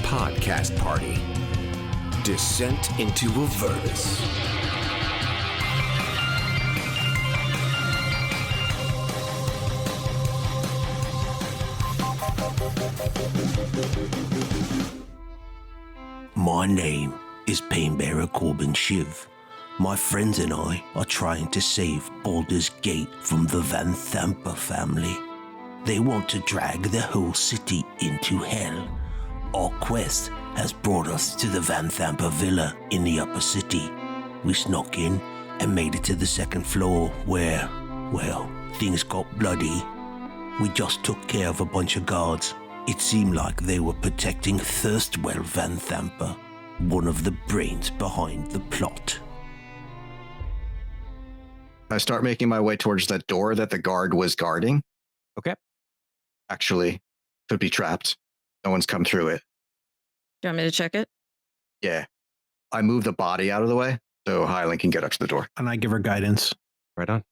podcast party. Descent into Avernus. My name is Painbearer Corbin Shiv. My friends and I are trying to save Baldur's Gate from the Vanthampur family. They want to drag the whole city into hell. Our quest has brought us to the Vanthampur villa in the upper city. We snuck in and made it to the second floor where, well, things got bloody. We just took care of a bunch of guards. It seemed like they were protecting Thurstwell Vanthampur, one of the brains behind the plot. I start making my way towards that door that the guard was guarding. Okay. Actually, could be trapped. No one's come through it. Do you want me to check it? Yeah. I move the body out of the way so Hylan can get up to the door. And I give her guidance. Right on.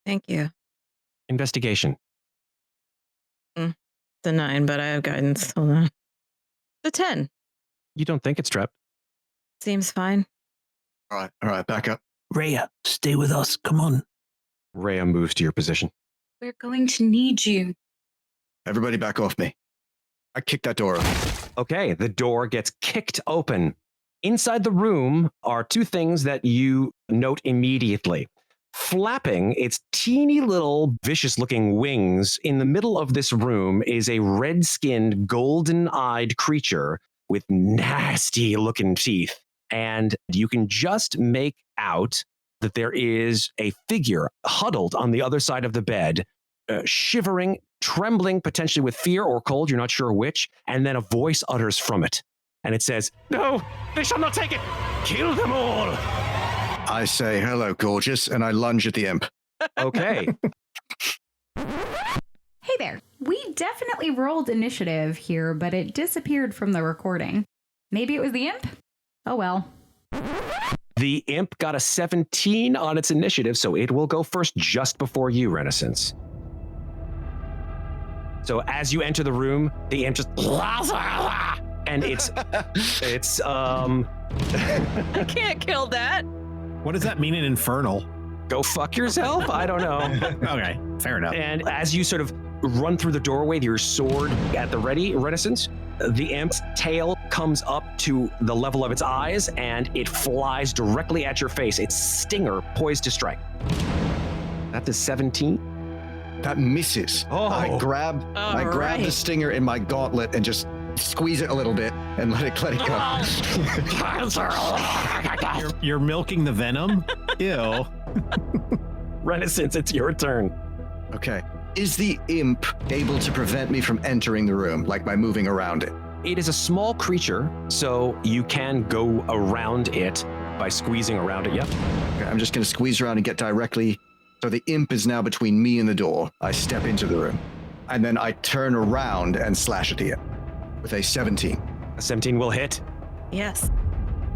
Thank you. Investigation. The 9, but I have guidance. Hold on. The 10. You don't think it's trapped? Seems fine. All right, back up. Reya, stay with us, come on. Reya moves to your position. We're going to need you. Everybody back off me. I kicked that door open. Okay, the door gets kicked open. Inside the room are two things that you note immediately. Flapping its teeny little vicious-looking wings in the middle of this room is a red-skinned, golden-eyed creature with nasty-looking teeth. And you can just make out that there is a figure huddled on the other side of the bed, shivering, trembling, potentially with fear or cold, you're not sure which, and then a voice utters from it. And it says, "No, they shall not take it! Kill them all!" I say, hello, gorgeous, and I lunge at the imp. Okay. Hey there. We definitely rolled initiative here, but it disappeared from the recording. Maybe it was the imp? Oh well. The imp got a 17 on its initiative, so it will go first just before you, Renascence. So as you enter the room, the imp just... And it's I can't kill that. What does that mean in Infernal? go fuck yourself? I don't know. Okay, fair enough. And as you sort of run through the doorway with your sword at the ready, Renascence, the imp's tail comes up to the level of its eyes and it flies directly at your face, its stinger poised to strike. That's a 17. That misses. Oh. I grab the stinger in my gauntlet and just squeeze it a little bit and let it go. You're milking the venom? Ew. Renascence, it's your turn. Okay. Is the imp able to prevent me from entering the room, like by moving around it? It is a small creature, so you can go around it by squeezing around it, yep. Okay, I'm just going to squeeze around and get directly. So the imp is now between me and the door. I step into the room. And then I turn around and slash at the imp with a 17. A 17 will hit. Yes.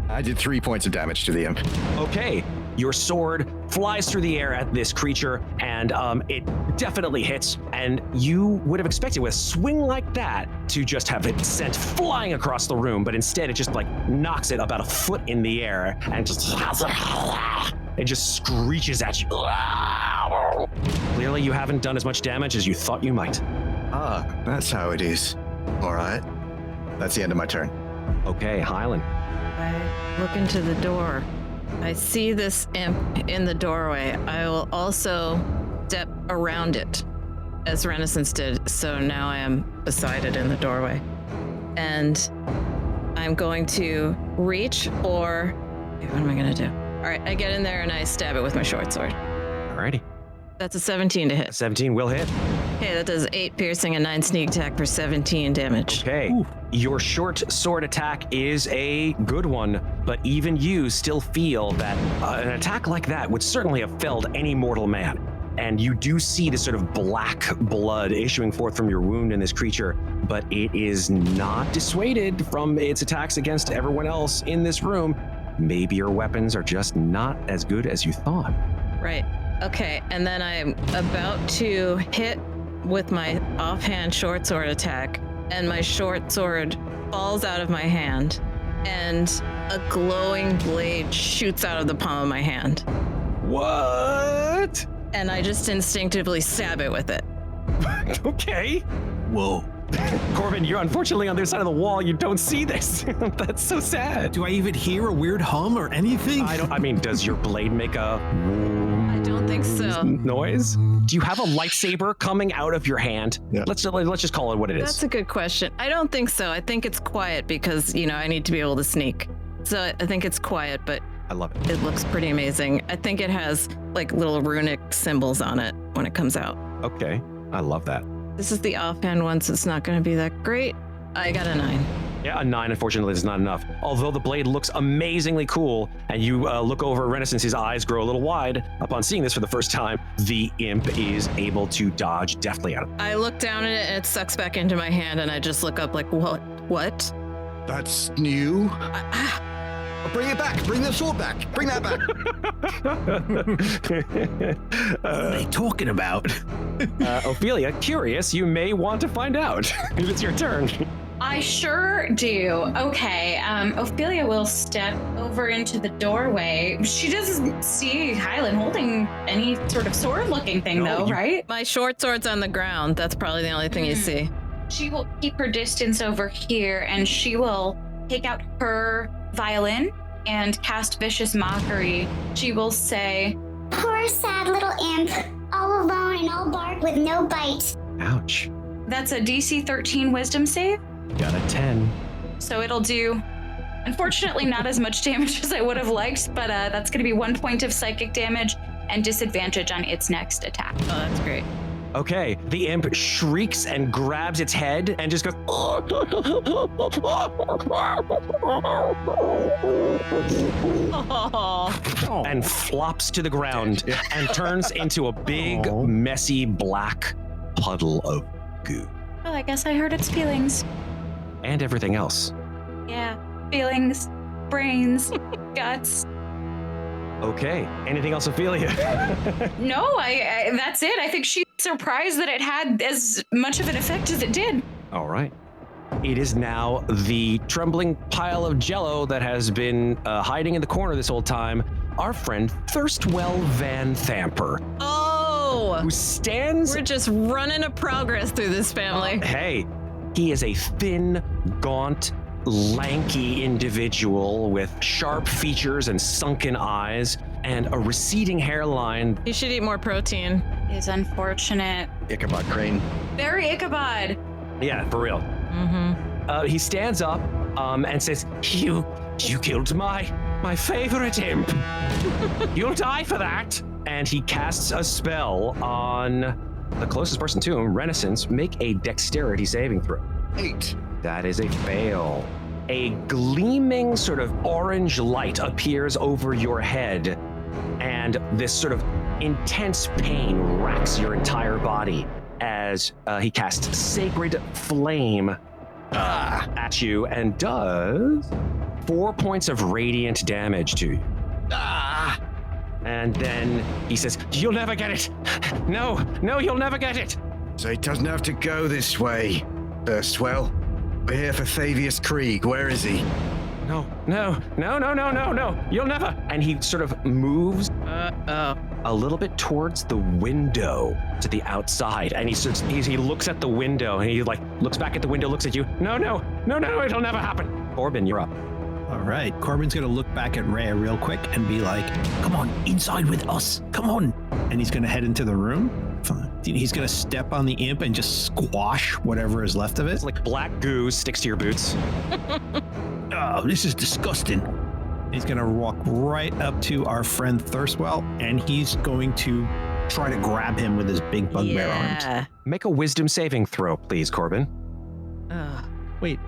I did 3 points of damage to the imp. Okay, your sword flies through the air at this creature, and it definitely hits, and you would have expected with a swing like that to just have it sent flying across the room, but instead it just like knocks it about a foot in the air and just it just screeches at you. Clearly you haven't done as much damage as you thought you might. Ah, that's how it is. All right. That's the end of my turn. Okay, Hylan. I look into the door. I see this imp in the doorway. I will also step around it, as Renascence did, so now I am beside it in the doorway. And I'm going to reach or... Okay, what am I going to do? All right, I get in there and I stab it with my short sword. Alrighty. That's a 17 to hit. 17 will hit. Okay, that does 8 piercing and 9 sneak attack for 17 damage. Okay, your short sword attack is a good one, but even you still feel that an attack like that would certainly have felled any mortal man. And you do see this sort of black blood issuing forth from your wound in this creature, but it is not dissuaded from its attacks against everyone else in this room. Maybe your weapons are just not as good as you thought. Right. Okay, and then I'm about to hit with my offhand short sword attack, and my short sword falls out of my hand, and a glowing blade shoots out of the palm of my hand. What? And I just instinctively stab it with it. Okay. Whoa. Corbin, you're unfortunately on the other side of the wall. You don't see this. That's so sad. Do I even hear a weird hum or anything? I mean, does your blade make a I don't think so. noise? Do you have a lightsaber coming out of your hand? Yeah. Let's just call it what it is. That's a good question. I don't think so. I think it's quiet because, I need to be able to sneak. So I think it's quiet, but I love it. it looks pretty amazing. I think it has like little runic symbols on it when it comes out. Okay. I love that. This is the offhand one, so it's not going to be that great. I got a 9. Yeah, a 9, unfortunately, is not enough. Although the blade looks amazingly cool, and you look over at Renascence, his eyes grow a little wide upon seeing this for the first time. The imp is able to dodge deftly out of it. I look down at it and it sucks back into my hand, and I just look up like, what? That's new. Bring it back. Bring the sword back. Bring that back. What are they talking about? Ofelia, curious, you may want to find out. It's your turn. I sure do. Okay, Ofelia will step over into the doorway. She doesn't see Hylan holding any sort of sword-looking thing, though, right? My short sword's on the ground. That's probably the only thing you see. She will keep her distance over here, and she will take out her violin and cast Vicious Mockery. She will say, Poor sad little imp, all alone and all bark with no bite. Ouch. that's a DC 13 Wisdom save. Got a 10. So it'll do, unfortunately, not as much damage as I would have liked, but that's going to be 1 point of psychic damage and disadvantage on its next attack. Oh, that's great. Okay, the imp shrieks and grabs its head and just goes and flops to the ground and turns into a big, messy, black puddle of goo. Well, I guess I hurt its feelings. And everything else. Yeah, feelings, brains, guts. Okay, anything else, Ofelia? No, I that's it. I think she's surprised that it had as much of an effect as it did. All right. It is now the trembling pile of jello that has been hiding in the corner this whole time. Our friend Thurstwell Vanthampur, Oh! who stands. We're just running a progress through this family. Hey, he is a thin, gaunt, lanky individual with sharp features and sunken eyes and a receding hairline. You should eat more protein. Is unfortunate. Ichabod Crane. Very Ichabod. Yeah, for real. Mm-hmm. He stands up and says, You killed my favorite imp. You'll die for that. And he casts a spell on the closest person to him, Renascence. Make a dexterity saving throw. 8. That is a fail. A gleaming sort of orange light appears over your head, and this sort of intense pain racks your entire body as he casts Sacred Flame at you and does 4 points of radiant damage to you. And then he says, You'll never get it. No, you'll never get it. So it doesn't have to go this way. Thurstwell, we're here for Thavius Krieg. Where is he? No, you'll never. And he sort of moves a little bit towards the window to the outside. And he looks at the window and he looks back at the window, looks at you. No, it'll never happen. Corbin, you're up. All right, Corbin's gonna look back at Reya real quick and be like, "Come on, inside with us. Come on!" And he's gonna head into the room. He's gonna step on the imp and just squash whatever is left of it. It's like black goo sticks to your boots. Oh, this is disgusting. He's gonna walk right up to our friend Thurstwell, and he's going to try to grab him with his big bugbear arms. Yeah. Make a wisdom saving throw, please, Corbin. Wait,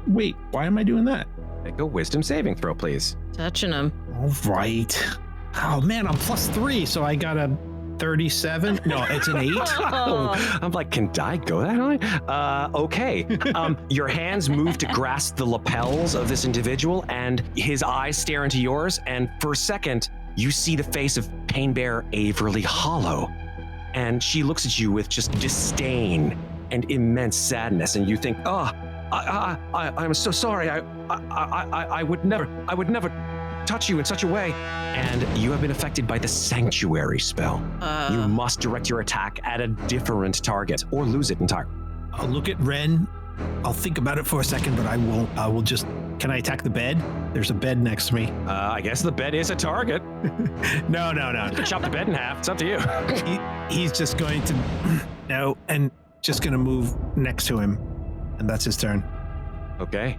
wait, why am I doing that? Make a wisdom saving throw, please. Touching him. All right. Oh man, I'm +3, so I got a 37. No, it's an 8. I'm like, can I go that high? Okay. Your hands move to grasp the lapels of this individual, and his eyes stare into yours. And for a second, you see the face of Painbearer Averly Hollow, and she looks at you with just disdain and immense sadness. And you think, I'm so sorry. I would never touch you in such a way. And you have been affected by the Sanctuary spell. You must direct your attack at a different target or lose it entirely. I'll look at Ren. I'll think about it for a second, but I will just... Can I attack the bed? There's a bed next to me. I guess the bed is a target. No. Chop the bed in half. It's up to you. He's just going to... No, and just going to move next to him. And that's his turn. Okay.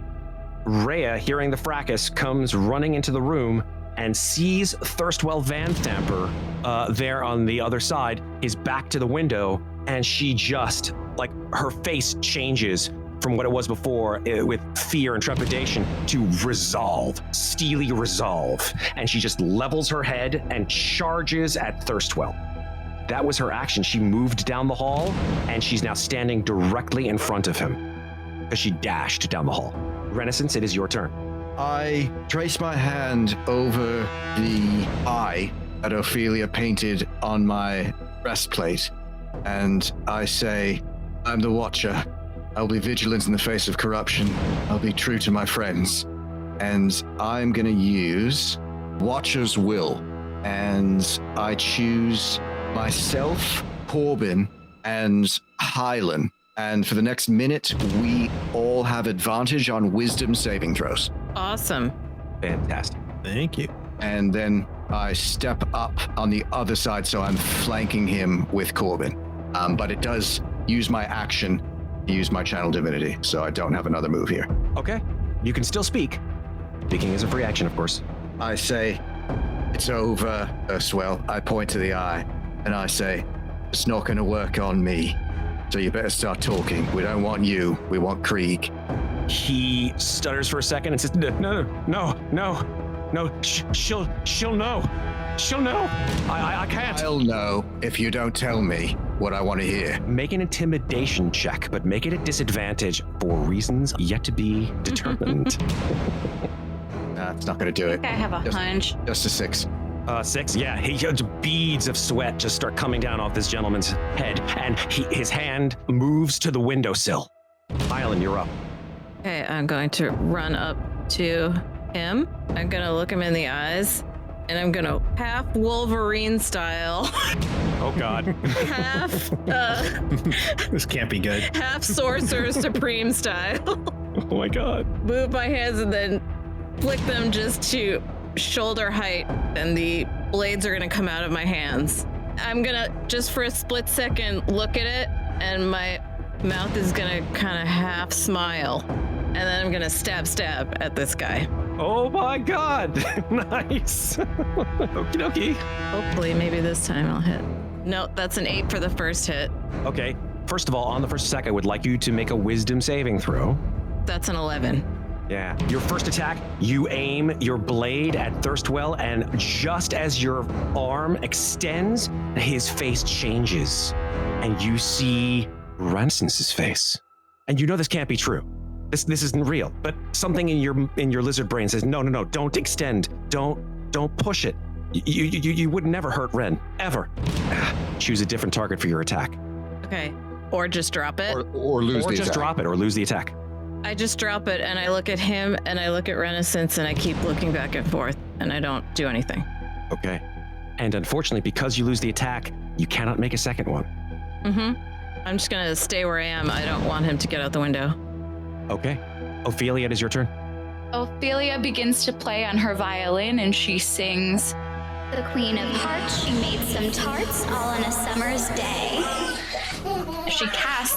Reya, hearing the fracas, comes running into the room and sees Thurstwell Vanthampur there on the other side, his back to the window, and she just, like, her face changes from what it was before with fear and trepidation to resolve, steely resolve. And she just levels her head and charges at Thurstwell. That was her action. She moved down the hall, and she's now standing directly in front of him because she dashed down the hall. Renascence, it is your turn. I trace my hand over the eye that Ofelia painted on my breastplate, and I say, I'm the Watcher. I'll be vigilant in the face of corruption. I'll be true to my friends. And I'm going to use Watcher's Will. And I choose myself, Corbin, and Hylan. And for the next minute, we all have advantage on wisdom saving throws. Awesome. Fantastic. Thank you. And then I step up on the other side, so I'm flanking him with Corbin. But it does use my action to use my channel divinity, so I don't have another move here. Okay. You can still speak. Speaking is a free action, of course. I say, it's over, Thurstwell. I point to the eye, and I say, it's not going to work on me. So you better start talking. We don't want you. We want Krieg. He stutters for a second and says, no. She'll know. She'll know. I can't. I'll know if you don't tell me what I want to hear. Make an intimidation check, but make it a disadvantage for reasons yet to be determined. That's not going to do it. I have a hunch. Just a 6. 6, yeah. Beads of sweat just start coming down off this gentleman's head, and his hand moves to the windowsill. Hylan, you're up. Okay, I'm going to run up to him. I'm going to look him in the eyes, and I'm going to half Wolverine style. Oh, God. half This can't be good. half Sorcerer Supreme style. Oh, my God. Move my hands and then flick them just to shoulder height, and the blades are gonna come out of my hands. I'm gonna, just for a split second, look at it, and my mouth is gonna kind of half smile, and then I'm gonna stab at this guy. Oh my God. Nice. Okie dokie. Hopefully, maybe this time I'll hit. No, that's an 8 for the first hit. Okay. First of all, on the first attack, I would like you to make a wisdom saving throw. That's an 11. Yeah. Your first attack, you aim your blade at Thurstwell, and just as your arm extends, his face changes, and you see Renascence's face. And you know this can't be true. This isn't real. But something in your lizard brain says, no, don't extend. Don't push it. You would never hurt Ren, ever. Choose a different target for your attack. Okay. Or just drop it. Or lose the just attack. drop it or lose the attack. I just drop it, and I look at him, and I look at Renascence, and I keep looking back and forth, and I don't do anything. Okay. And unfortunately, because you lose the attack, you cannot make a second one. I'm just gonna stay where I am. I don't want him to get out the window. Okay. Ofelia, it is your turn. Ophelia begins to play on her violin, and she sings, The Queen of Hearts, she made some tarts all on a summer's day. she casts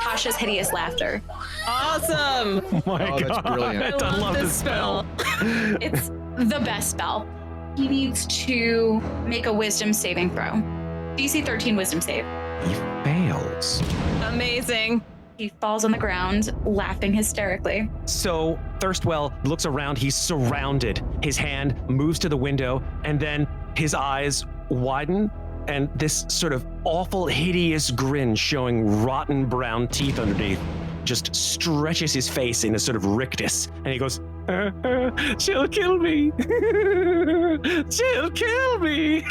Tasha's Hideous Laughter. Awesome! Oh my Oh, that's brilliant. I love this spell. It's the best spell. He needs to make a wisdom saving throw. DC 13 wisdom save. He fails. Amazing. He falls on the ground, laughing hysterically. So Thurstwell looks around. He's surrounded. His hand moves to the window, and then his eyes widen, and this sort of awful, hideous grin showing rotten brown teeth underneath just stretches his face in a sort of rictus, and he goes, she'll kill me. She'll kill me.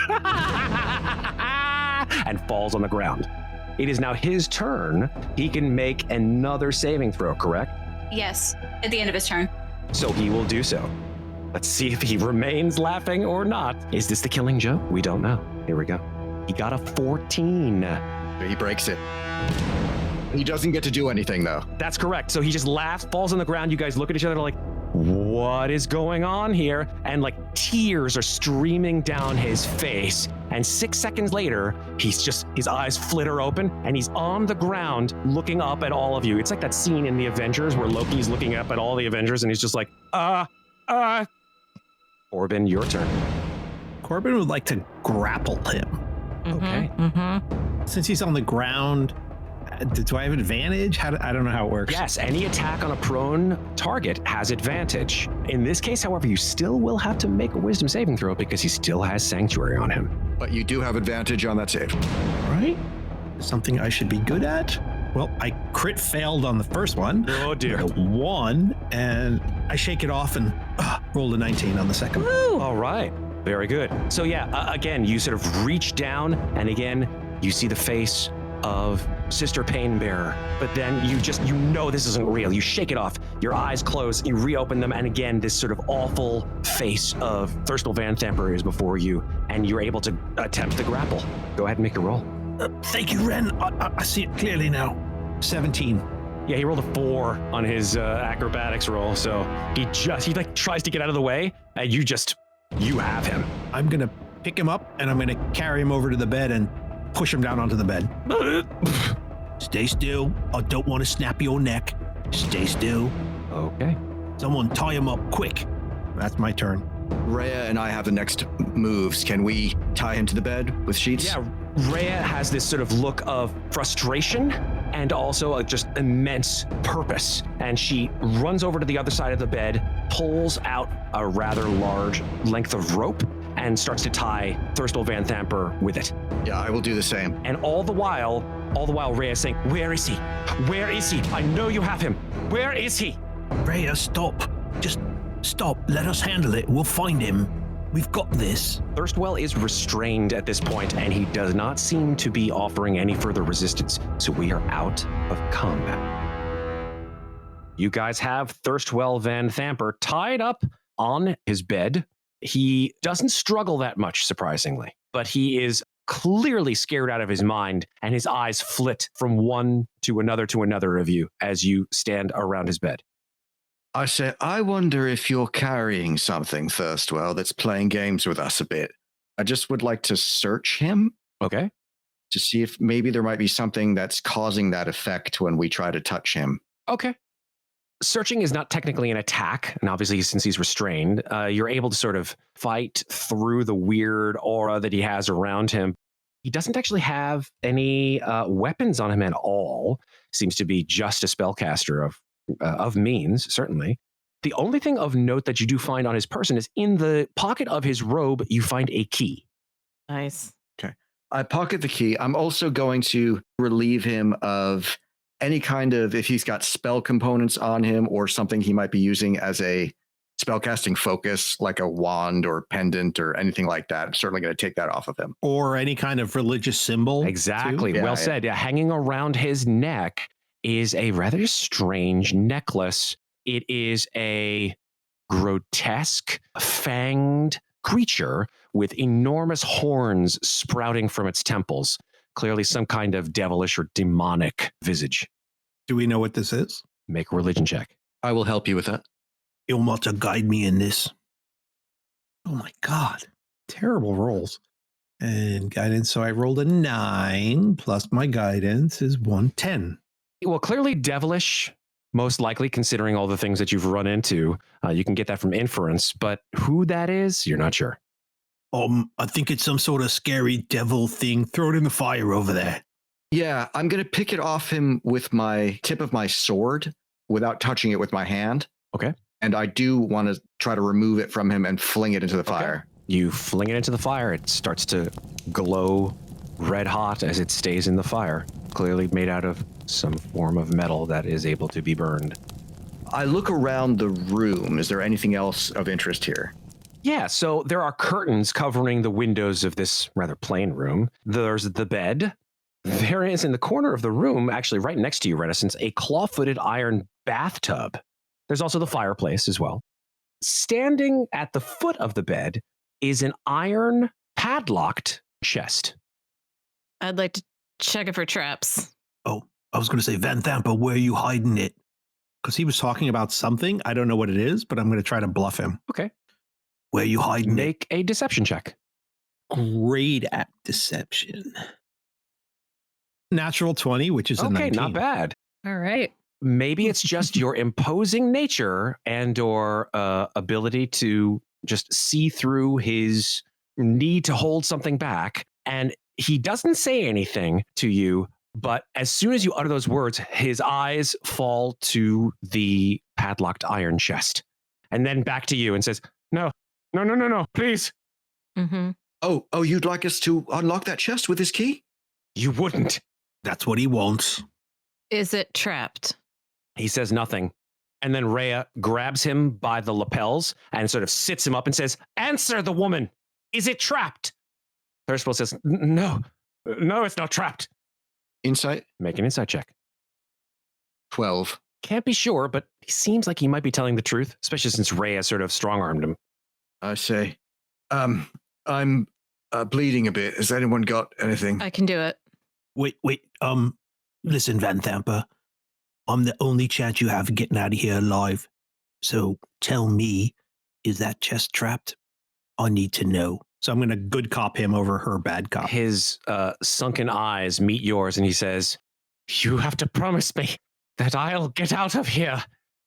And falls on the ground. It is now his turn. He can make another saving throw, correct? Yes, at the end of his turn. So he will do so. Let's see if he remains laughing or not. Is this the killing joke? We don't know. Here we go. He got a 14. He breaks it. He doesn't get to do anything, though. That's correct. So he just laughs, falls on the ground. You guys look at each other like, what is going on here? And like tears are streaming down his face. And 6 seconds later, his eyes flitter open and he's on the ground looking up at all of you. It's like that scene in the Avengers where Loki's looking up at all the Avengers and he's just like, Corbin, your turn. Corbin would like to grapple him. Okay. Since he's on the ground, do I have advantage? I don't know how it works. Yes, any attack on a prone target has advantage. In this case, however, you still will have to make a wisdom saving throw because he still has sanctuary on him. But you do have advantage on that save. Right? Something I should be good at? Well, I crit failed on the first one. Oh dear. 1, and I shake it off and rolled a 19 on the second. Woo! All right. Very good. So yeah, again, you sort of reach down and again, you see the face of Sister Painbearer, but then you know this isn't real. You shake it off, your eyes close, you reopen them, and again, this sort of awful face of Thurstwell Vanthampur is before you, and you're able to attempt the grapple. Go ahead and make your roll. Thank you, Ren. I see it clearly now. 17. Yeah, he rolled a 4 on his acrobatics roll, so he like tries to get out of the way, and you have him. I'm gonna pick him up, and I'm gonna carry him over to the bed and push him down onto the bed. Stay still. I don't want to snap your neck. Stay still. Okay. Someone tie him up quick. That's my turn. Reya and I have the next moves. Can we tie him to the bed with sheets? Yeah, Reya has this sort of look of frustration and also just immense purpose. And she runs over to the other side of the bed, pulls out a rather large length of rope, and starts to tie Thurstwell Vanthampur with it. Yeah, I will do the same. And all the while Reya is saying, where is he? Where is he? I know you have him. Where is he? Reya, stop. Just stop. Let us handle it. We'll find him. We've got this. Thurstwell is restrained at this point, and he does not seem to be offering any further resistance, so we are out of combat. You guys have Thurstwell Vanthampur tied up on his bed. He doesn't struggle that much, surprisingly, but he is clearly scared out of his mind, and his eyes flit from one to another of you as you stand around his bed. I say, I wonder if you're carrying something, Thurstwell, that's playing games with us a bit. I just would like to search him. Okay. To see if maybe there might be something that's causing that effect when we try to touch him. Okay. Searching is not technically an attack, and obviously since he's restrained, you're able to sort of fight through the weird aura that he has around him. He doesn't actually have any weapons on him at all. Seems to be just a spellcaster of means, certainly. The only thing of note that you do find on his person is in the pocket of his robe, you find a key. Nice. Okay. I pocket the key. I'm also going to relieve him of any kind of, if he's got spell components on him or something he might be using as a spellcasting focus, like a wand or pendant or anything like that. I'm certainly going to take that off of him. Or any kind of religious symbol. Exactly. Yeah, well said. Yeah, hanging around his neck is a rather strange necklace. It is a grotesque, fanged creature with enormous horns sprouting from its temples. Clearly some kind of devilish or demonic visage. Do we know what this is? Make a religion check. I will help you with that. Ilmata, guide me in this. Oh my God. Terrible rolls. And guidance, so I rolled a 9, plus my guidance is 110. Well, clearly devilish, most likely, considering all the things that you've run into. You can get that from inference, but who that is, you're not sure. I think it's some sort of scary devil thing. Throw it in the fire over there. Yeah, I'm going to pick it off him with my tip of my sword without touching it with my hand. Okay. And I do want to try to remove it from him and fling it into the fire. You fling it into the fire. It starts to glow red hot as it stays in the fire. Clearly made out of some form of metal that is able to be burned. I look around the room. Is there anything else of interest here? Yeah, so there are curtains covering the windows of this rather plain room. There's the bed. There is in the corner of the room, actually right next to you, Renascence, a claw-footed iron bathtub. There's also the fireplace as well. Standing at the foot of the bed is an iron padlocked chest. I'd like to check it for traps. Oh, I was going to say, Vanthampur, where are you hiding it? Because he was talking about something. I don't know what it is, but I'm going to try to bluff him. Okay. Where are you hiding it? Make a deception check. Great at deception. Natural 20, which is a 19. Okay, not bad. All right. Maybe it's just your imposing nature and or ability to just see through his need to hold something back. And he doesn't say anything to you, but as soon as you utter those words, his eyes fall to the padlocked iron chest and then back to you and says, no, please. Mm-hmm. Oh, you'd like us to unlock that chest with his key? You wouldn't. That's what he wants. Is it trapped? He says nothing. And then Reya grabs him by the lapels and sort of sits him up and says, answer the woman. Is it trapped? Thurstwell says, no, it's not trapped. Insight? Make an insight check. 12. Can't be sure, but he seems like he might be telling the truth, especially since Reya sort of strong-armed him. I say, I'm bleeding a bit. Has anyone got anything? I can do it. Wait, listen, Vanthampur. I'm the only chance you have of getting out of here alive. So tell me, is that chest trapped? I need to know. So I'm going to good cop him over her bad cop. His sunken eyes meet yours, and he says, you have to promise me that I'll get out of here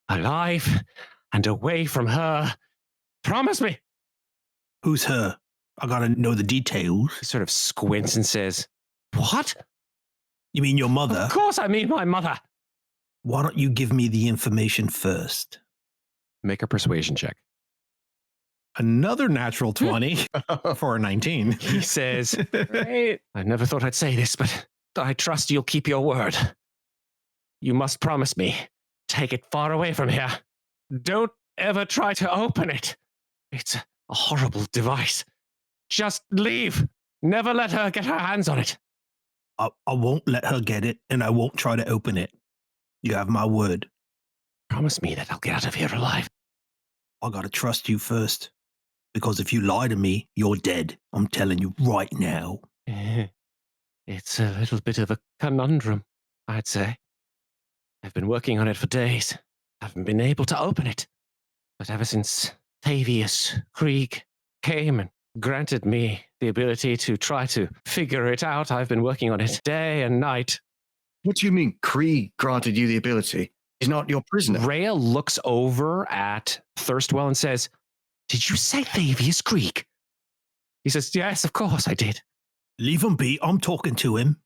alive and away from her. Promise me. Who's her? I got to know the details. He sort of squints and says, what? You mean your mother? Of course I mean my mother. Why don't you give me the information first? Make a persuasion check. Another natural 20 for a 19. He says, right. I never thought I'd say this, but I trust you'll keep your word. You must promise me. Take it far away from here. Don't ever try to open it. It's a horrible device. Just leave. Never let her get her hands on it. I won't let her get it, and I won't try to open it. You have my word. Promise me that I'll get out of here alive. I gotta trust you first. Because if you lie to me, you're dead. I'm telling you right now. It's a little bit of a conundrum, I'd say. I've been working on it for days. Haven't been able to open it. But ever since Thavius Krieg came and granted me the ability to try to figure it out, I've been working on it day and night. What do you mean Krieg granted you the ability? He's not your prisoner. Reya looks over at Thurstwell and says, did you say Thavius Krieg? He says, yes, of course I did. Leave him be. I'm talking to him.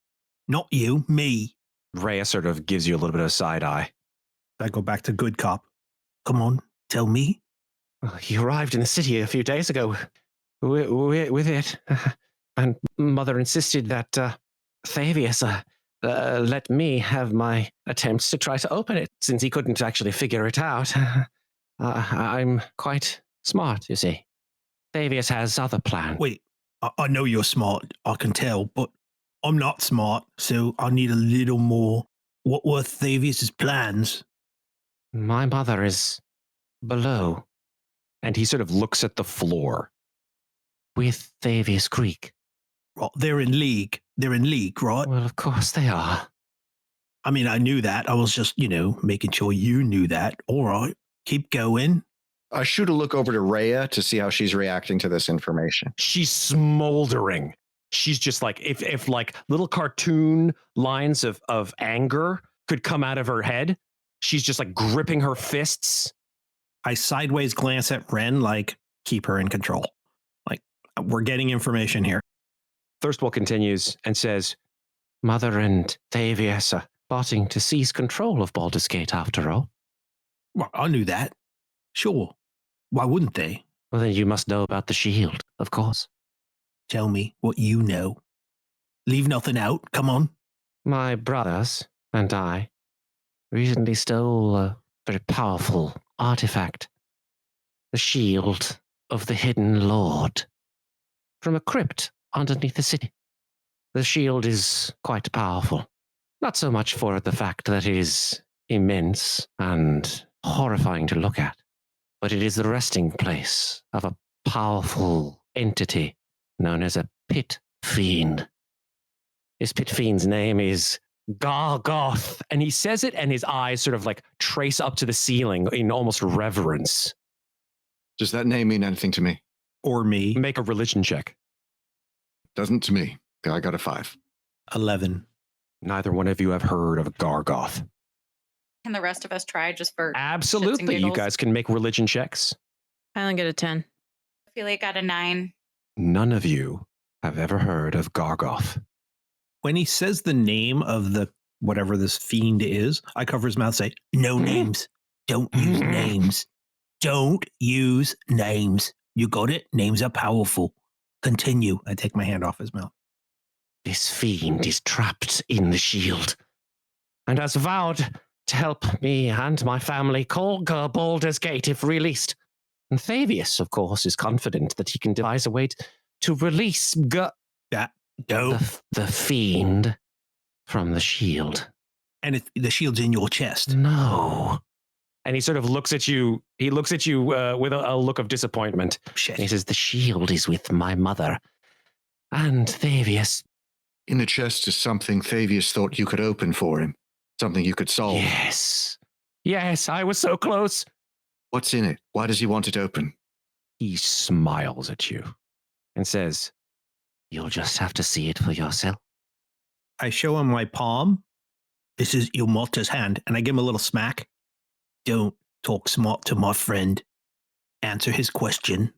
Not you, me. Reya sort of gives you a little bit of a side eye. I go back to good cop. Come on, tell me. Well, he arrived in the city a few days ago with it. And Mother insisted that Thavius let me have my attempts to try to open it, since he couldn't actually figure it out. I'm quite smart, you see. Thavius has other plans. Wait, I know you're smart, I can tell, but I'm not smart, so I need a little more. What were Thavius's plans? My mother is below. And he sort of looks at the floor. With Thavius Krieg. Right, they're in league. They're in league, right? Well, of course they are. I mean, I knew that. I was just, making sure you knew that. All right, keep going. I shoot a look over to Reya to see how she's reacting to this information. She's smoldering. She's just like, if like little cartoon lines of anger could come out of her head, she's just like gripping her fists. I sideways glance at Ren, like, keep her in control. Like, we're getting information here. Thurstwell continues and says, Mother and Thavius are plotting to seize control of Baldur's Gate after all. Well, I knew that. Sure. Why wouldn't they? Well, then you must know about the shield, of course. Tell me what you know. Leave nothing out. Come on. My brothers and I recently stole a very powerful artifact, the shield of the Hidden Lord, from a crypt underneath the city. The shield is quite powerful. Not so much for the fact that it is immense and horrifying to look at, but it is the resting place of a powerful entity known as a pit fiend. This pit fiend's name is Gargoth, and he says it and his eyes sort of like trace up to the ceiling in almost reverence. Does that name mean anything to me? Or me. Make a religion check. Doesn't to me. I got a 5. 11. Neither one of you have heard of Gargoth. Can the rest of us try just for shits and Absolutely. You giggles? guys can make religion checks. Hylan get a 10. Ophelia got a 9. None of you have ever heard of Gargoth. When he says the name of the whatever this fiend is, I cover his mouth, say, no names. Don't use names. Don't use names. You got it? Names are powerful. Continue. I take my hand off his mouth. This fiend is trapped in the shield and has vowed to help me and my family conquer Baldur's Gate if released. And Thavius, of course, is confident that he can devise a way to release the fiend from the shield. And the shield's in your chest. No. And he sort of looks at you. He looks at you with a look of disappointment. Shit. And he says, the shield is with my mother and Thavius. In the chest is something Thavius thought you could open for him. Something you could solve. Yes. Yes, I was so close. What's in it? Why does he want it open? He smiles at you and says, you'll just have to see it for yourself. I show him my palm. This is Ilmota's hand. And I give him a little smack. Don't talk smart to my friend. Answer his question.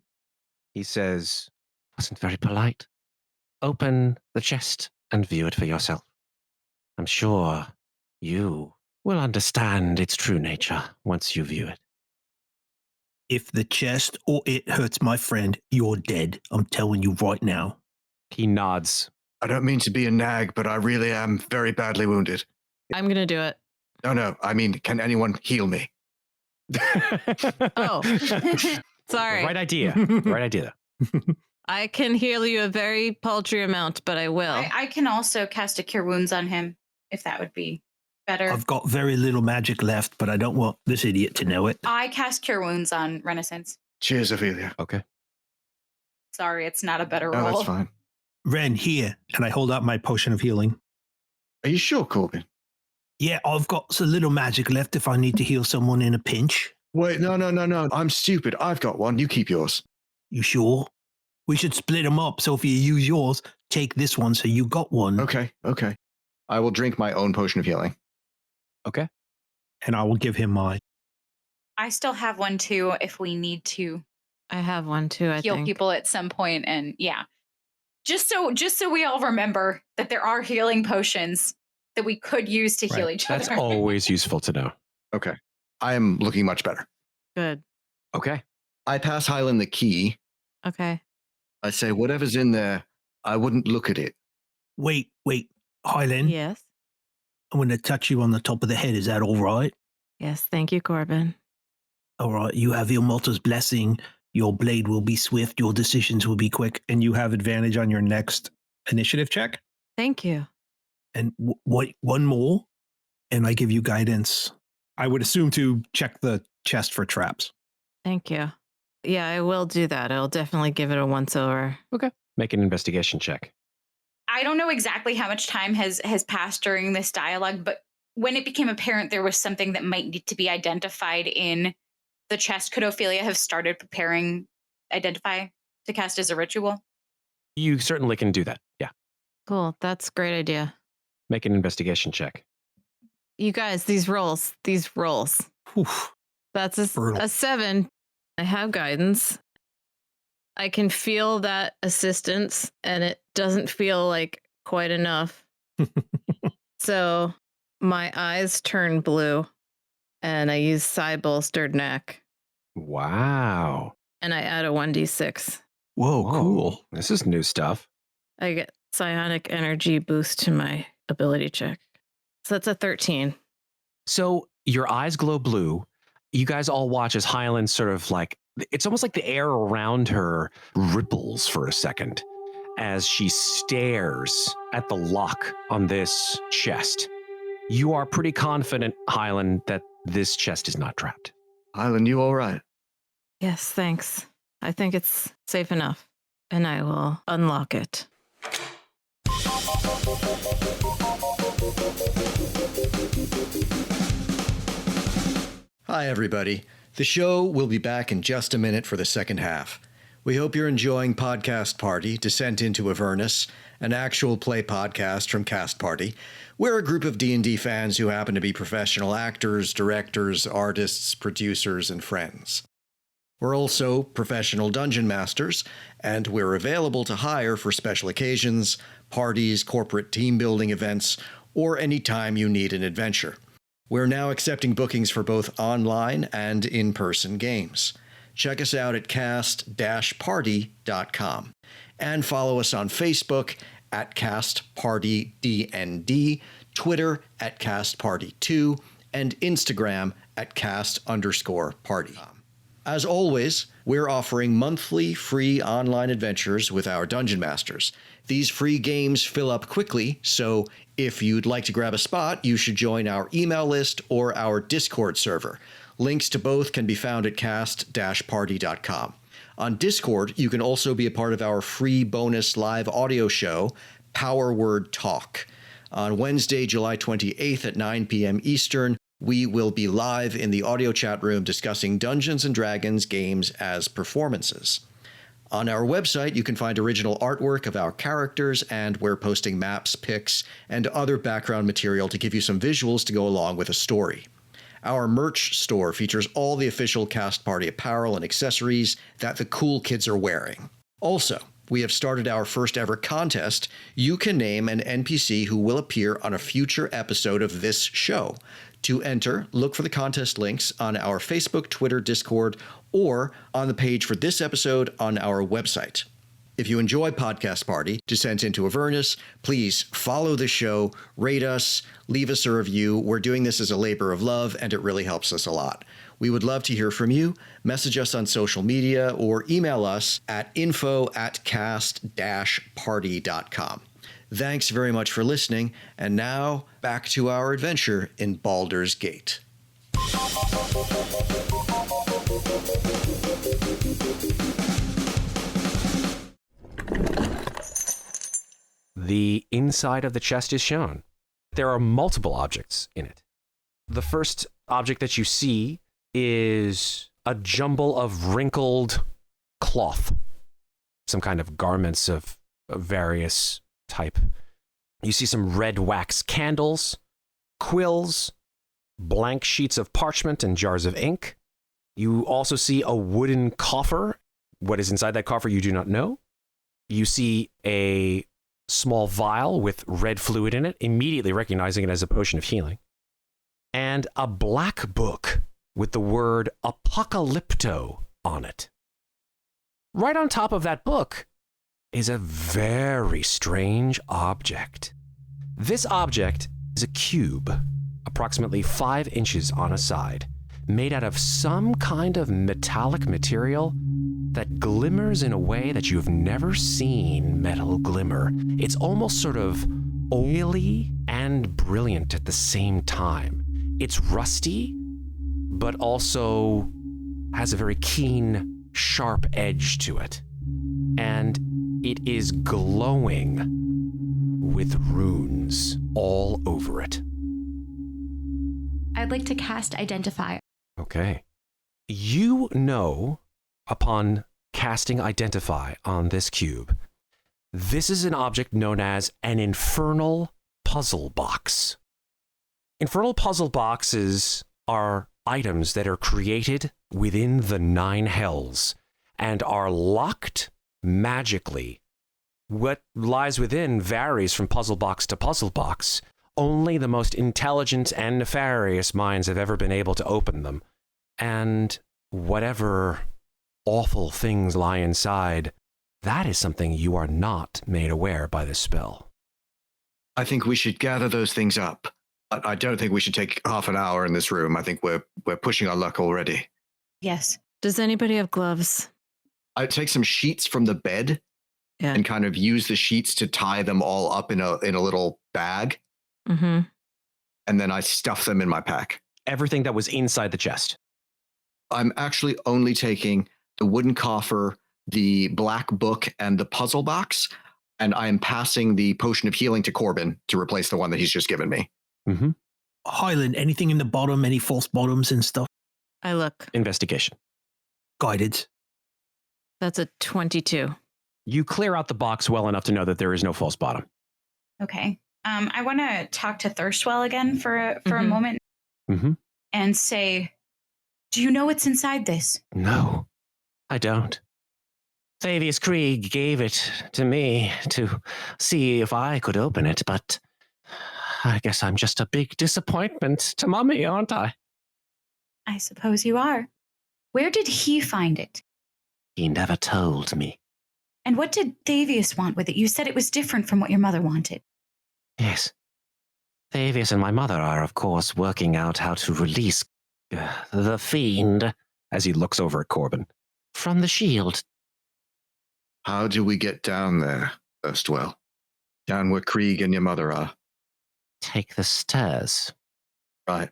He says, wasn't very polite. Open the chest and view it for yourself. I'm sure you will understand its true nature once you view it. If the chest or it hurts my friend, you're dead. I'm telling you right now. He nods. I don't mean to be a nag, but I really am very badly wounded. I'm going to do it. No. I mean, can anyone heal me? Oh, sorry. Right idea. Right idea. I can heal you a very paltry amount, but I will. I can also cast a Cure Wounds on him, if that would be better. I've got very little magic left, but I don't want this idiot to know it. I cast Cure Wounds on Renascence. Cheers, Ofelia. Okay. Sorry, it's not a better No, roll. that's fine. Ren, here. And I hold out my potion of healing. Are you sure, Corbin? Yeah, I've got so little magic left if I need to heal someone in a pinch. Wait, no. I'm stupid. I've got one. You keep yours. You sure? We should split them up. So if you use yours, take this one so you got one. Okay. I will drink my own potion of healing. Okay. And I will give him mine. I still have one too if we need to I have one too, I heal think. people at some point. And yeah, just so we all remember that there are healing potions that we could use to heal each other. That's always useful to know. Okay. I am looking much better. Good. Okay. I pass Hylan the key. Okay. I say, whatever's in there, I wouldn't look at it. Wait. Hylan, Yes. I'm going to touch you on the top of the head. Is that all right? Yes. Thank you, Corbin. All right. You have Ilmota's blessing. Your blade will be swift. Your decisions will be quick. And you have advantage on your next initiative check. Thank you. And one more, and I give you guidance. I would assume to check the chest for traps. Thank you. Yeah, I will do that. I'll definitely give it a once over. Okay. Make an investigation check. I don't know exactly how much time has passed during this dialogue, but when it became apparent there was something that might need to be identified in the chest, could Ofelia have started preparing Identify to cast as a ritual? You certainly can do that. Yeah. Cool. That's a great idea. Make an investigation check. You guys, these rolls. Oof. That's Brutal. a 7. I have guidance. I can feel that assistance, and it doesn't feel like quite enough. So my eyes turn blue, and I use Psi Bolstered Neck, Wow. and I add a 1d6. Whoa, Whoa. cool. This is new stuff. I get psionic energy boost to my ability check. So that's a 13. So your eyes glow blue. You guys all watch as Hylan sort of like, it's almost like the air around her ripples for a second as she stares at the lock on this chest. You are pretty confident, Hylan, that this chest is not trapped. Hylan, you all right? Yes, thanks. I think it's safe enough, and I will unlock it. Hi, everybody. The show will be back in just a minute for the second half. We hope you're enjoying Podcast Party, Descent into Avernus, an actual play podcast from Cast Party. We're a group of D&D fans who happen to be professional actors, directors, artists, producers, and friends. We're also professional dungeon masters, and we're available to hire for special occasions, parties, corporate team building events, or any time you need an adventure. We're now accepting bookings for both online and in-person games. Check us out at cast-party.com and follow us on Facebook at CastPartyDND, Twitter at CastParty2, and Instagram at cast_party. As always, we're offering monthly free online adventures with our Dungeon Masters. These free games fill up quickly, so if you'd like to grab a spot, you should join our email list or our Discord server. Links to both can be found at cast-party.com. On Discord, you can also be a part of our free bonus live audio show, Power Word Talk. On Wednesday, July 28th at 9 p.m. Eastern, we will be live in the audio chat room discussing Dungeons & Dragons games as performances. On our website, you can find original artwork of our characters, and we're posting maps, pics, and other background material to give you some visuals to go along with a story. Our merch store features all the official Cast Party apparel and accessories that the cool kids are wearing. Also, we have started our first ever contest. You can name an NPC who will appear on a future episode of this show. To enter, look for the contest links on our Facebook, Twitter, Discord, or on the page for this episode on our website. If you enjoy Podcast Party, Descent into Avernus, please follow the show, rate us, leave us a review. We're doing this as a labor of love, and it really helps us a lot. We would love to hear from you. Message us on social media or email us at info@cast-party.com. Thanks very much for listening, and now back to our adventure in Baldur's Gate. The inside of the chest is shown. There are multiple objects in it. The first object that you see is a jumble of wrinkled cloth, some kind of garments of various type. You see some red wax candles, quills, blank sheets of parchment and jars of ink. You also see a wooden coffer. What is inside that coffer you do not know. You see a small vial with red fluid in it, immediately recognizing it as a potion of healing. And a black book with the word Apocalypto on it. Right on top of that book is a very strange object. This object is a cube, approximately 5 inches on a side, made out of some kind of metallic material that glimmers in a way that you've never seen metal glimmer. It's almost sort of oily and brilliant at the same time. It's rusty, but also has a very keen, sharp edge to it. And it is glowing with runes all over it. I'd like to cast Identify. Okay. You know, upon casting Identify on this cube, this is an object known as an infernal puzzle box. Infernal puzzle boxes are items that are created within the 9 hells and are locked magically. What lies within varies from puzzle box to puzzle box. Only the most intelligent and nefarious minds have ever been able to open them. And whatever awful things lie inside, that is something you are not made aware by this spell. I think we should gather those things up. I don't think we should take half an hour in this room. I think we're pushing our luck already. Yes. Does anybody have gloves? I'd take some sheets from the bed and kind of use the sheets to tie them all up in a little bag. Mm-hmm. and then I stuff them in my pack. Everything that was inside the chest. I'm actually only taking the wooden coffer, the black book, and the puzzle box, and I'm passing the potion of healing to Corbin to replace the one that he's just given me. Mm-hmm. Hylan, anything in the bottom, any false bottoms and stuff? I look. Investigation. Guided. That's a 22. You clear out the box well enough to know that there is no false bottom. Okay. I want to talk to Thurstwell again for a moment and say, do you know what's inside this? No, I don't. Thavius Krieg gave it to me to see if I could open it, but I guess I'm just a big disappointment to Mummy, aren't I? I suppose you are. Where did he find it? He never told me. And what did Thavius want with it? You said it was different from what your mother wanted. Yes. Thavius and my mother are, of course, working out how to release the fiend, as he looks over at Corbin, from the shield. How do we get down there, Thurstwell? Down where Krieg and your mother are? Take the stairs. Right.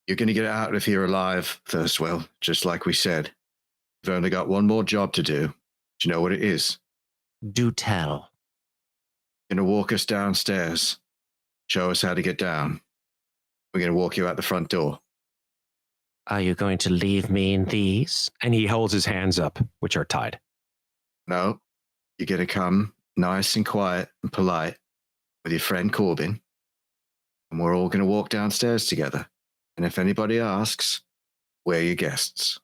You're going to get out of here alive, Thurstwell, just like we said. You've only got one more job to do. Do you know what it is? Do tell. You're going to walk us downstairs. Show us how to get down. We're going to walk you out the front door. Are you going to leave me in these? And he holds his hands up, which are tied. No. You're going to come nice and quiet and polite with your friend Corbin. And we're all going to walk downstairs together. And if anybody asks, we're your guests.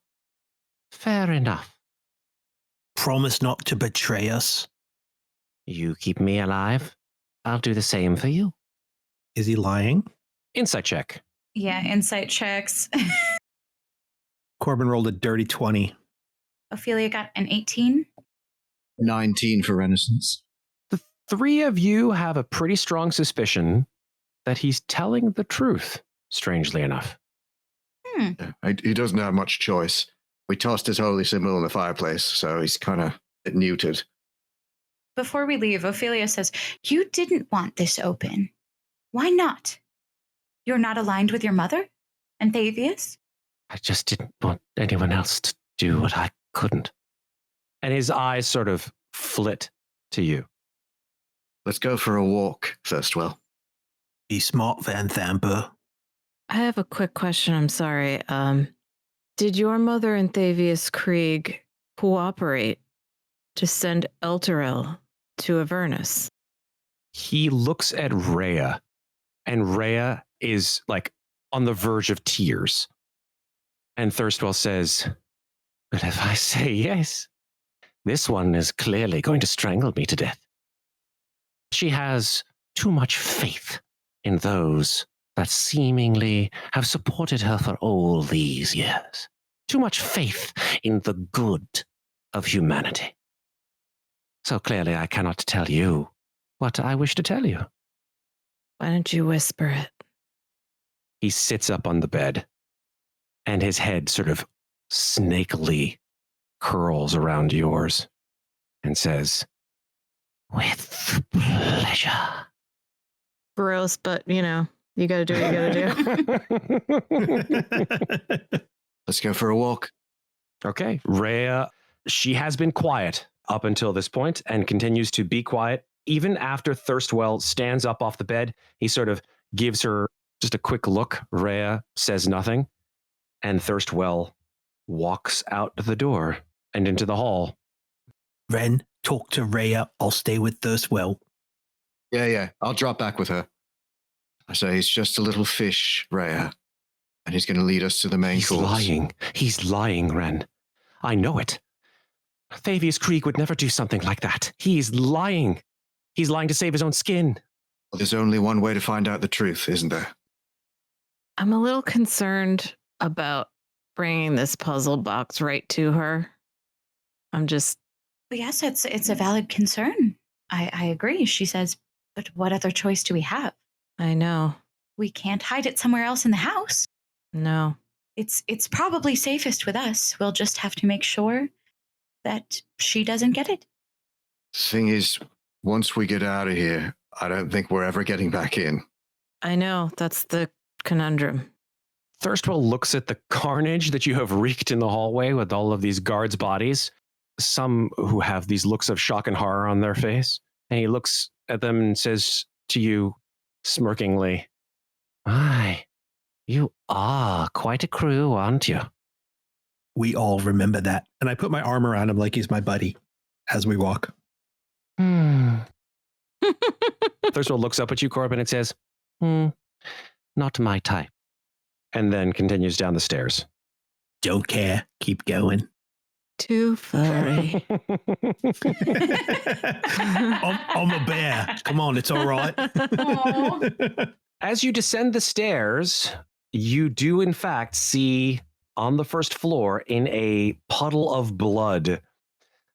Fair enough. Promise not to betray us. You keep me alive, I'll do the same for you. Is he lying? Insight check. Yeah, insight checks. Corbin rolled a dirty 20. Ofelia got an 18. 19 for Renascence. The three of you have a pretty strong suspicion that he's telling the truth, strangely enough. Yeah, he doesn't have much choice. We tossed his holy symbol in the fireplace, so he's kind of neutered. Before we leave, Ofelia says, you didn't want this open. Why not? You're not aligned with your mother and Thavius? I just didn't want anyone else to do what I couldn't. And his eyes sort of flit to you. Let's go for a walk, Thurstwell. Be smart, Vanthampur. I have a quick question. I'm sorry. Did your mother and Thavius Krieg cooperate to send Elturel to Avernus? He looks at Reya, and Reya is like on the verge of tears. And Thurstwell says, but if I say yes, this one is clearly going to strangle me to death. She has too much faith in those that seemingly have supported her for all these years. Too much faith in the good of humanity. So clearly I cannot tell you what I wish to tell you. Why don't you whisper it? He sits up on the bed, and his head sort of snakily curls around yours and says, with pleasure. Gross, but you gotta do what you gotta do. Let's go for a walk. Okay. Reya, she has been quiet up until this point and continues to be quiet. Even after Thurstwell stands up off the bed, he sort of gives her just a quick look. Reya says nothing. And Thurstwell walks out the door and into the hall. Ren, talk to Reya. I'll stay with Thurstwell. Yeah. I'll drop back with her. I say he's just a little fish, Reya. And he's going to lead us to the main course. He's lying, Ren. I know it. Thavius Krieg would never do something like that. He's lying. He's lying to save his own skin. Well, there's only one way to find out the truth, isn't there? I'm a little concerned about bringing this puzzle box right to her. I'm just... Yes, it's a valid concern. I agree. She says, but what other choice do we have? I know. We can't hide it somewhere else in the house. No. It's probably safest with us. We'll just have to make sure that she doesn't get it. The thing is, once we get out of here, I don't think we're ever getting back in. I know. That's the conundrum. Thurstwell looks at the carnage that you have wreaked in the hallway with all of these guards' bodies, some who have these looks of shock and horror on their face. And he looks at them and says to you, smirkingly, "Aye, you are quite a crew, aren't you?" We all remember that. And I put my arm around him like he's my buddy as we walk. Thurstwell looks up at you, Corbin, and says, not my type. And then continues down the stairs. Don't care. Keep going. Too furry. I'm a bear. Come on, it's all right. As you descend the stairs, you do in fact see on the first floor in a puddle of blood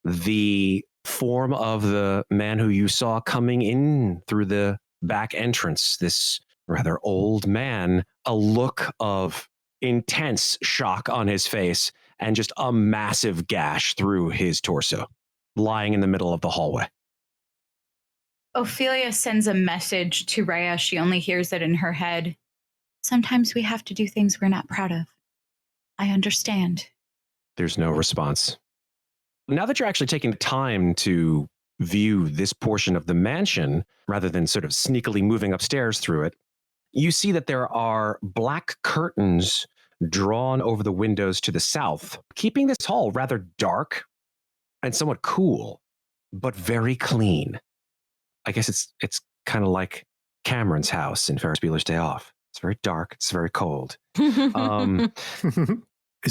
the form of the man who you saw coming in through the back entrance, this rather old man, a look of intense shock on his face and just a massive gash through his torso, lying in the middle of the hallway. Ofelia sends a message to Reya. She only hears it in her head. Sometimes we have to do things we're not proud of. I understand. There's no response. Now that you're actually taking the time to view this portion of the mansion, rather than sort of sneakily moving upstairs through it, you see that there are black curtains drawn over the windows to the south, keeping this hall rather dark and somewhat cool, but very clean. I guess it's kind of like Cameron's house in Ferris Bueller's Day Off. It's very dark. It's very cold. Is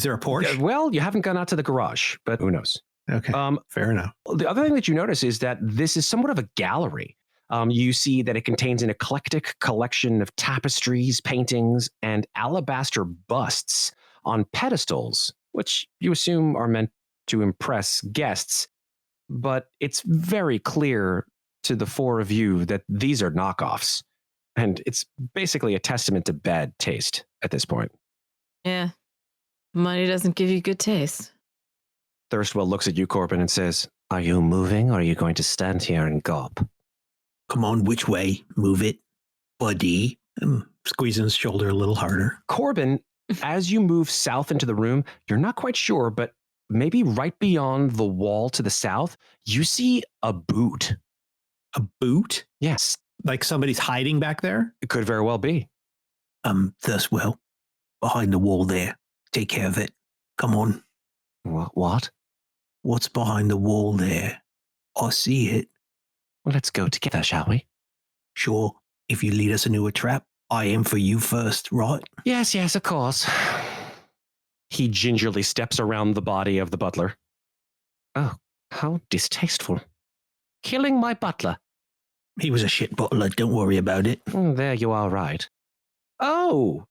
there a Porsche? Well, you haven't gone out to the garage, but who knows? Okay, fair enough. The other thing that you notice is that this is somewhat of a gallery. You see that it contains an eclectic collection of tapestries, paintings, and alabaster busts on pedestals, which you assume are meant to impress guests. But it's very clear to the four of you that these are knockoffs. And it's basically a testament to bad taste at this point. Yeah. Money doesn't give you good taste. Thurstwell looks at you, Corbin, and says, "Are you moving, or are you going to stand here and gawp?" Come on, which way? Move it, buddy. Squeezing his shoulder a little harder. Corbin, as you move south into the room, you're not quite sure, but maybe right beyond the wall to the south, you see a boot. A boot? Yes. Like somebody's hiding back there? It could very well be. Thurstwell, behind the wall there. Take care of it. Come on. What? What's behind the wall there? I see it. Well, let's go together, shall we? Sure. If you lead us into a trap, I aim for you first, right? Yes, of course. He gingerly steps around the body of the butler. Oh, how distasteful. Killing my butler. He was a shit butler, don't worry about it. There you are right. Oh,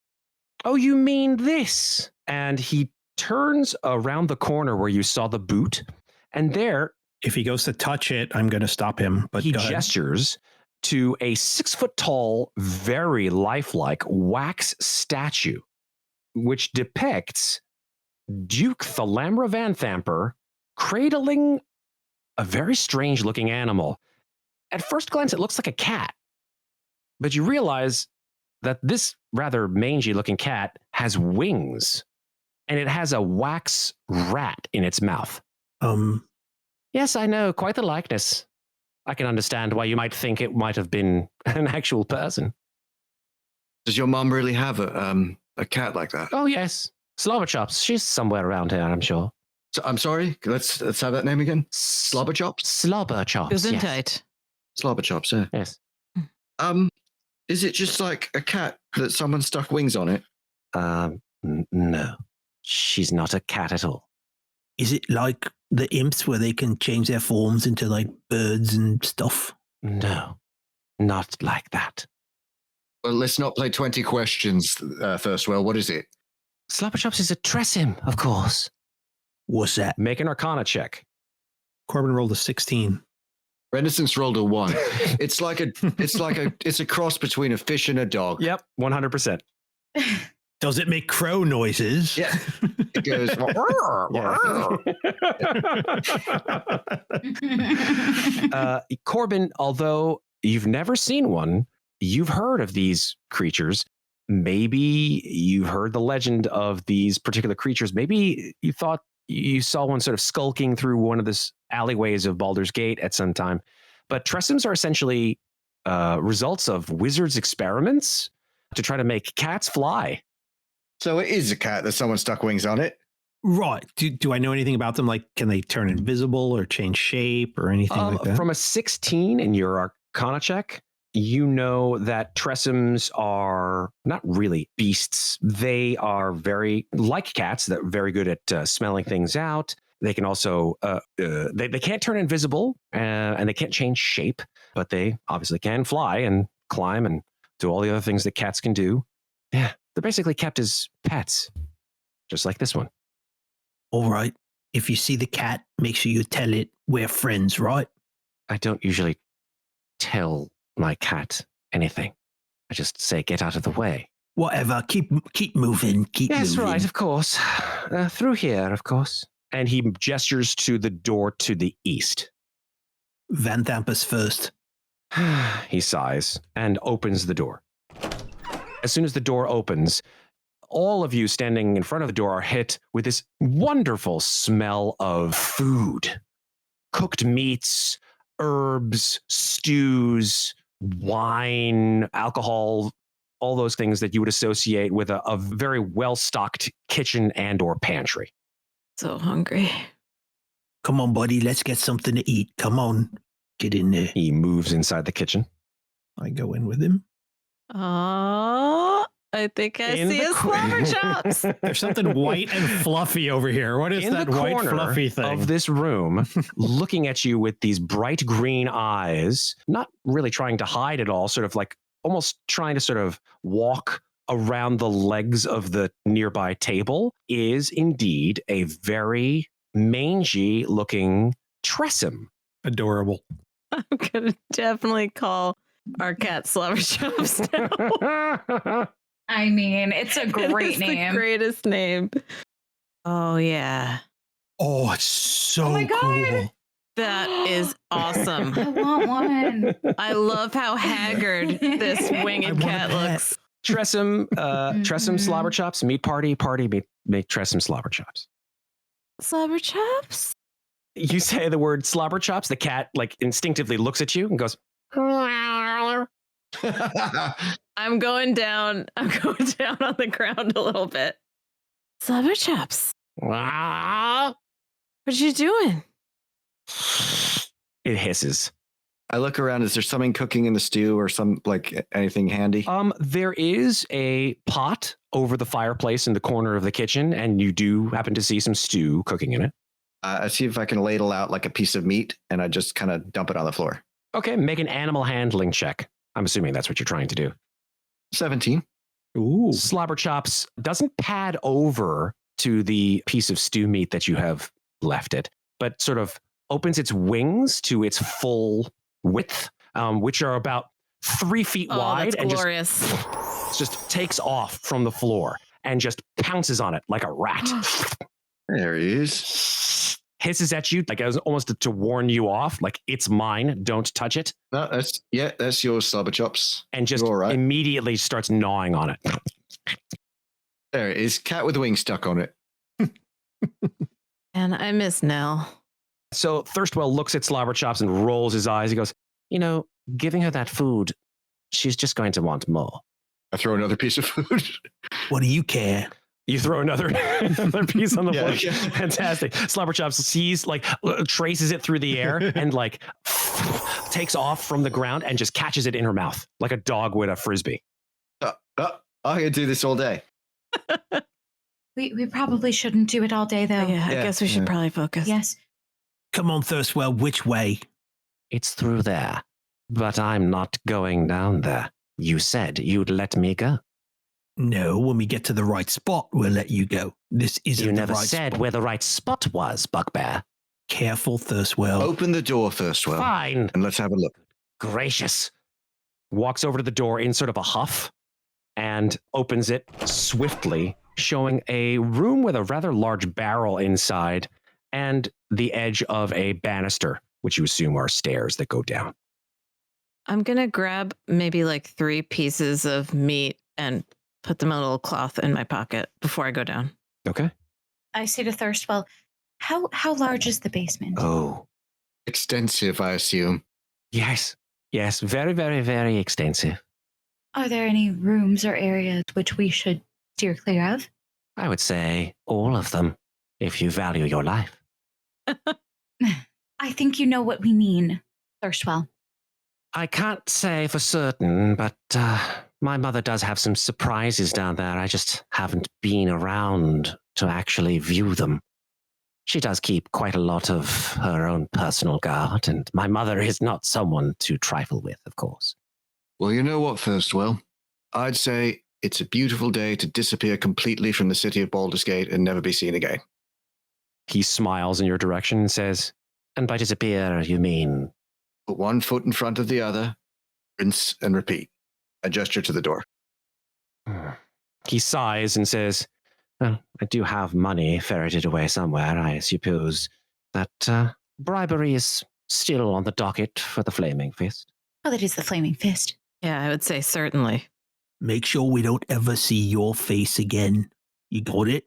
you mean this? And he turns around the corner where you saw the boot, and there... If he goes to touch it, I'm going to stop him. But he gestures to a 6-foot-tall, very lifelike wax statue, which depicts Duke Thurstwell Vanthampur cradling a very strange-looking animal. At first glance, it looks like a cat, but you realize that this rather mangy-looking cat has wings, and it has a wax rat in its mouth. Yes, I know, quite the likeness. I can understand why you might think it might have been an actual person. Does your mom really have a cat like that? Oh, yes. Slobberchops. She's somewhere around here, I'm sure. So, I'm sorry, let's have that name again. Slobberchops? Slobberchops, Gesundheit. Slobberchops, yeah. Yes. Is it just like a cat that someone stuck wings on it? No. She's not a cat at all. Is it like the imps where they can change their forms into like birds and stuff? No, not like that. Well, let's not play 20 questions, Thurstwell. What is it? Slobberchops is a Tressim, of course. What's that? Make an Arcana check. Corbin rolled a 16. Renaissance rolled a 1. It's a cross between a fish and a dog. Yep, 100%. Does it make crow noises? Yeah. It goes. Corbin, although you've never seen one, you've heard of these creatures. Maybe you've heard the legend of these particular creatures. Maybe you thought you saw one sort of skulking through one of the alleyways of Baldur's Gate at some time. But Tressums are essentially results of wizards' experiments to try to make cats fly. So it is a cat that someone stuck wings on it. Right. Do I know anything about them? Like, can they turn invisible or change shape or anything like that? From a 16 in your Arcana check, you know that Tressums are not really beasts. They are very, like cats, that are very good at smelling things out. They can also, they can't turn invisible and they can't change shape, but they obviously can fly and climb and do all the other things that cats can do. Yeah, they're basically kept as pets, just like this one. All right. If you see the cat, make sure you tell it we're friends, right? I don't usually tell my cat anything. I just say, get out of the way. Whatever. Keep moving. Yes, right, of course. Through here, of course. And he gestures to the door to the east. Vanthampur's first. He sighs and opens the door. As soon as the door opens, all of you standing in front of the door are hit with this wonderful smell of food. Cooked meats, herbs, stews, wine, alcohol, all those things that you would associate with a very well-stocked kitchen and or pantry. So hungry. Come on, buddy. Let's get something to eat. Come on. Get in there. He moves inside the kitchen. I go in with him. Oh, I think I see a Slobberchops. There's something white and fluffy over here. What is in that the white corner fluffy thing? of this room, looking at you with these bright green eyes, not really trying to hide at all, sort of like almost trying to sort of walk around the legs of the nearby table, is indeed a very mangy looking Tressum. Adorable. I'm going to definitely call our cat Slobberchops now. I mean, it's a great name. The greatest name. Oh, yeah. Oh, it's so Oh my God. cool. That is awesome. I want one. I love how haggard this winged cat looks. Tressum, Tressum Slobberchops, meat party, make Tressum Slobberchops. Slobberchops? You say the word Slobberchops, the cat like instinctively looks at you and goes, I'm going down on the ground a little bit. Slobberchops. What you doing? It hisses. I look around. Is there something cooking in the stew or some like anything handy? There is a pot over the fireplace in the corner of the kitchen, and you do happen to see some stew cooking in it. I see if I can ladle out like a piece of meat, and I just kind of dump it on the floor. Okay, make an animal handling check. I'm assuming that's what you're trying to do. 17. Ooh. Slobberchops doesn't pad over to the piece of stew meat that you have left it, but sort of opens its wings to its full width, which are about 3 feet wide, that's and glorious. just takes off from the floor and just pounces on it like a rat. There he is. Hisses at you like as almost to warn you off, like it's mine, don't touch it. No, that's yours, Slobberchops. And just You're all right. immediately starts gnawing on it. There it is. Cat with wings stuck on it. And I miss Nell. So Thurstwell looks at Slobberchops and rolls his eyes. He goes, giving her that food, she's just going to want more. I throw another piece of food. What do you care? You throw another piece on the floor. Yeah. Fantastic. Slobberchops sees, traces it through the air and takes off from the ground and just catches it in her mouth like a dog would a frisbee. I'm going to do this all day. We probably shouldn't do it all day, though. Yeah, I guess we should probably focus. Yes. Come on, Thurstwell, which way? It's through there, but I'm not going down there. You said you'd let me go. No, when we get to the right spot, we'll let you go. This isn't You the never right said spot. where the right spot was, Bugbear. Careful, Thurstwell. Open the door, Thurstwell. Fine. And let's have a look. Gracious. Walks over to the door in sort of a huff and opens it swiftly, showing a room with a rather large barrel inside and the edge of a banister, which you assume are stairs that go down. I'm going to grab maybe like 3 pieces of meat and put them in a little cloth in my pocket before I go down. Okay. I say to Thurstwell, how large is the basement? Oh, Extensive, I assume. yes. Yes, very, very, very extensive. Are there any rooms or areas which we should steer clear of? I would say all of them, if you value your life. I think you know what we mean, Thurstwell. I can't say for certain, but my mother does have some surprises down there. I just haven't been around to actually view them. She does keep quite a lot of her own personal guard, and my mother is not someone to trifle with, of course. Well, you know what, Thurstwell? I'd say it's a beautiful day to disappear completely from the city of Baldur's Gate and never be seen again. He smiles in your direction and says, and by disappear, you mean? Put one foot in front of the other, rinse and repeat. I gesture to the door. He sighs and says, well, I do have money ferreted away somewhere. I suppose that bribery is still on the docket for the Flaming Fist. Well, it is the Flaming Fist. Yeah, I would say certainly. Make sure we don't ever see your face again. You got it?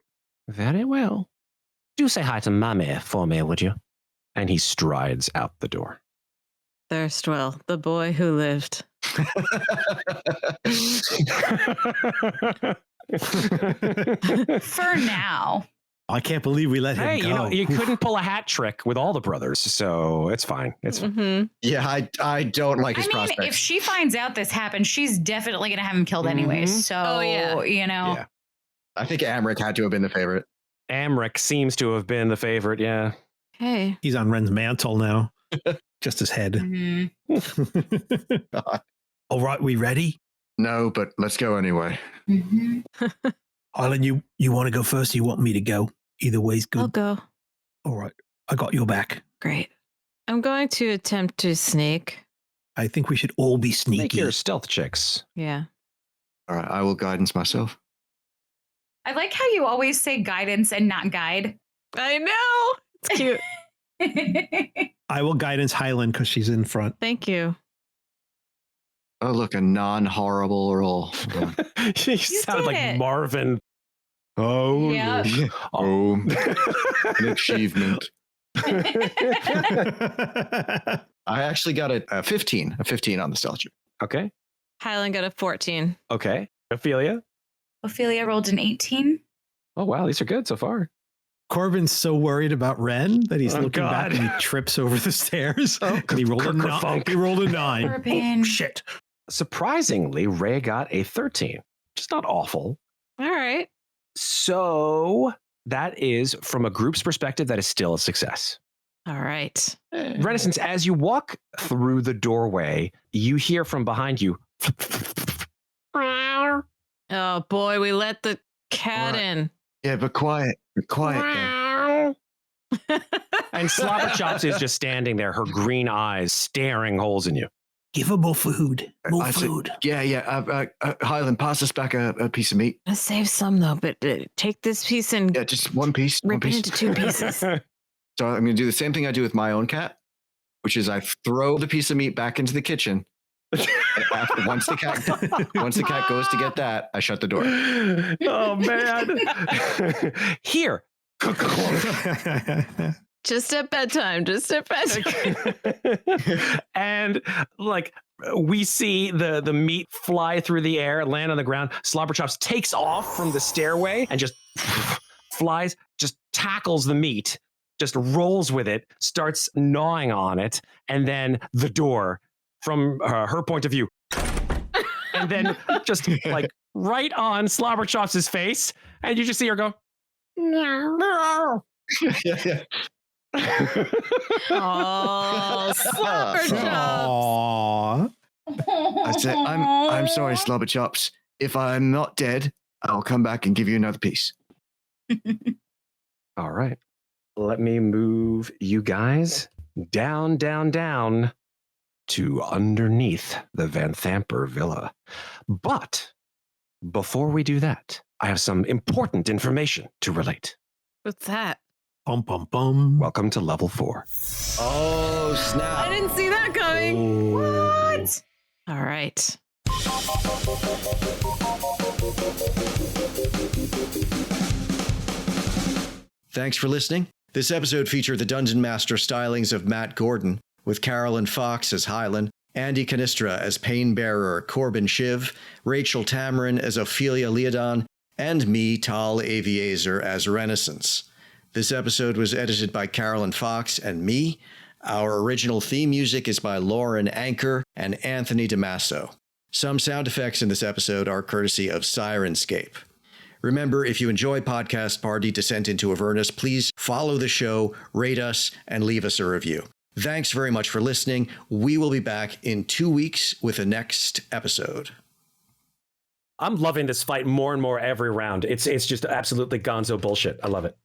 Very well. Do say hi to Mummy for me, would you? And he strides out the door. Thurstwell, the boy who lived. For now. I can't believe we let him Hey, go. you know, you couldn't pull a hat trick with all the brothers, so it's fine. It's fine. Mm-hmm. Yeah, I don't like his prospects. If she finds out this happened, she's definitely going to have him killed anyways. So, you know. Yeah. I think Amric had to have been the favorite. Amric seems to have been the favorite, yeah. Hey. He's on Ren's mantle now. Just his head. Mm-hmm. All right, we ready? No, but let's go anyway. Mm-hmm. Hylan, you want to go first or you want me to go? Either way's good. I'll go. All right, I got your back. Great. I'm going to attempt to sneak. I think we should all be sneaky. Make your stealth checks. Yeah. All right, I will guidance myself. I like how you always say guidance and not guide. I know. It's cute. I will guidance Hylan because she's in front. Thank you. Oh, look, a non-horrible roll. Yeah. You sound like it. Marvin. Oh, Yep. Oh, an achievement. I actually got a 15 on the stealth check. Okay. Hylan got a 14. Okay. Ophelia? Ophelia rolled an 18. Oh, wow. These are good so far. Corbin's so worried about Ren that he's Oh, looking God. back and he trips over the stairs. Oh, And he rolled a Kerkerfunk. 9. He rolled a 9. Corbin. Oh, shit. Surprisingly, Reya got a 13, which is not awful. All right. So that is, from a group's perspective, that is still a success. All right. Renascence, as you walk through the doorway, you hear from behind you. Oh boy, we let the cat Right. in. Yeah, but quiet. Quiet. And Slobberchops is just standing there, her green eyes staring holes in you. Give her more food. More I said- food. Yeah. Hylan, pass us back a piece of meat. I'll save some though, but take this piece and Yeah, just one piece. rip it into 2 pieces. So I'm going to do the same thing I do with my own cat, which is I throw the piece of meat back into the kitchen. And once the cat goes to get that, I shut the door. Oh, man. Here. Just at bedtime. And like we see the meat fly through the air, land on the ground. Slobberchops takes off from the stairway and just flies, just tackles the meat, just rolls with it, starts gnawing on it, and then the door from her point of view. And then just like right on Slobberchops' face, and you just see her go, no. Yeah. Oh, Slobberchops. Aww. I said, I'm sorry, Slobberchops. If I'm not dead, I'll come back and give you another piece. All right. Let me move you guys down to underneath the Vanthampur villa. But before we do that, I have some important information to relate. What's that? Bum, bum, bum. Welcome to level 4. Oh, snap. I didn't see that coming. What? All right. Thanks for listening. This episode featured the Dungeon Master stylings of Matt Gordon, with Carolyn Fox as Hylan, Andy Cannistra as Painbearer Corbin Shiv, Rachel Tamarin as Ofelia Liadon, and me, Tal Aviezer, as Renascence. This episode was edited by Carolyn Fox and me. Our original theme music is by Lauren Anker and Anthony DiMasso. Some sound effects in this episode are courtesy of Syrinscape. Remember, if you enjoy Podcast Party Descent into Avernus, please follow the show, rate us, and leave us a review. Thanks very much for listening. We will be back in 2 weeks with the next episode. I'm loving this fight more and more every round. It's just absolutely gonzo bullshit. I love it.